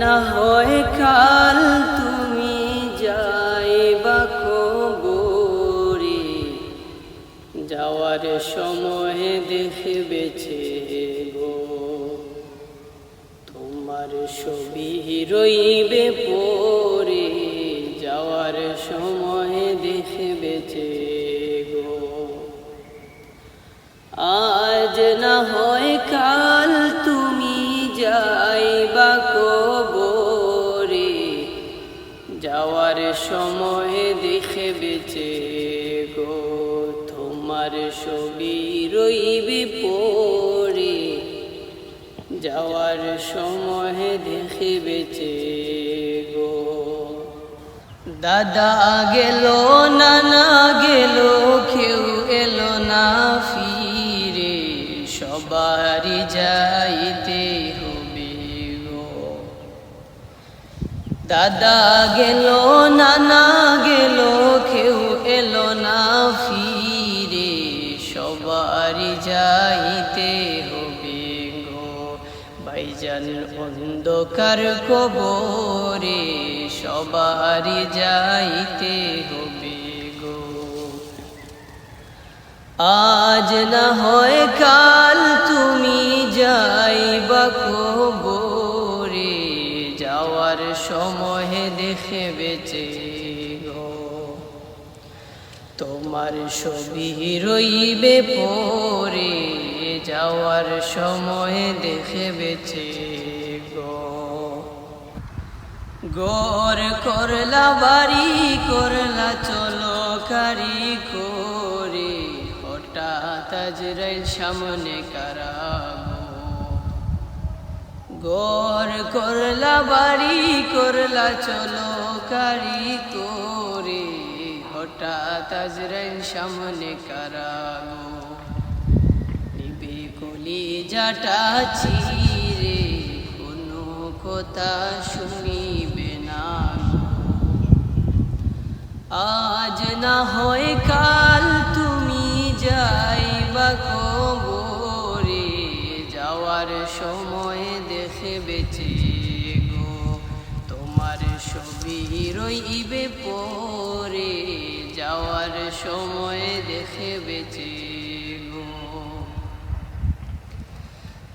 না হয় কাল তুমি যাইবা কবরে, যাওয়ার সময় দেখবেছে গো তোমার ছবি রইবে পরে, যাওয়ার সময় দেখবেছে গো। আজ না হয় কাল তুমি যাইবা কবরে, যাওয়ার সময় দেখবেছে গো তোমার ছবি রইবে পরে, যাওয়ার সময় দেখবেছে গো। দাদা গেল নানা গেল কেউ এলো না ফিরে, সবারই যাইতে হবে গো। দাদা গেল নানা গেল কেউ এলো না ফিরে, সবারই যাইতে হবে গো। ভাইজান অন্ধকার কবরে, সবারই যাইতে হবে গো। আজ না হয় কাল তুমি যাইবা কবরে, যাওয়ার সময় দেখবেছে গো তোমার ছবি রইবে পরে, যাওয়ার সময় দেখবেছে গো। গর করলা বাড়ি করলা চলো কারি করে, হঠাৎ আজরাইল সামনে কারাগো। গর করলা বাড়ি করলা চলো কারি করে, হঠাৎ আজরাইল সামনে কারাগো। নিবে কলিজাটা চিরে, কোনো কথা শুনিবে না গো। আজ না হয় কাল তুমি যাইবা কবরে, যাওয়ার সময় দেখবেছে গো তোমার ছবি রইবে পরে, যাওয়ার সময় দেখবেছে গো।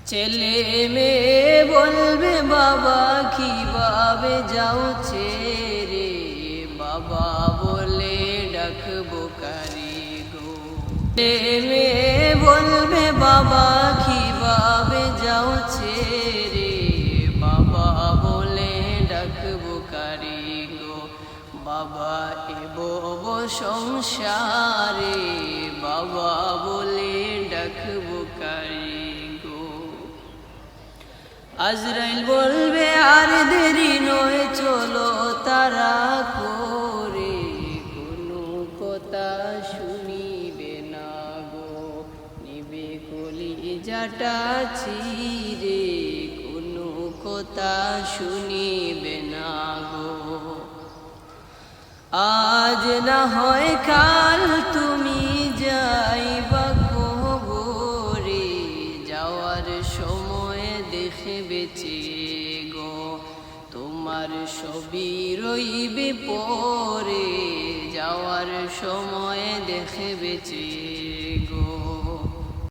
ছেলে মেয়ে বলবে বাবা কিভাবে যাও ছেড়ে, বাবা বলে ডাকবো কারি গো। ছেলে মেয়ে বলবে বাবা কিভাবে যাও ছেড়ে, বাবা বলে ডাকবো কারি গো। বাবা এবব সংসারে, বাবা বলে ডাকবো কারি গো। আজরাইল বলবে আর দেরি নয় চলো তারা করে, কোনো কথা শুনিবে না গো। নিবে কলিজাটা চিরে, কোনো কথা শুনিবে না গো। আজ না হয় কাল তুমি যাইবা কবরে, যাওয়ার সময় দেখবেছে গো তোমার ছবি রইবে পরে, যাওয়ার সময় দেখবেছে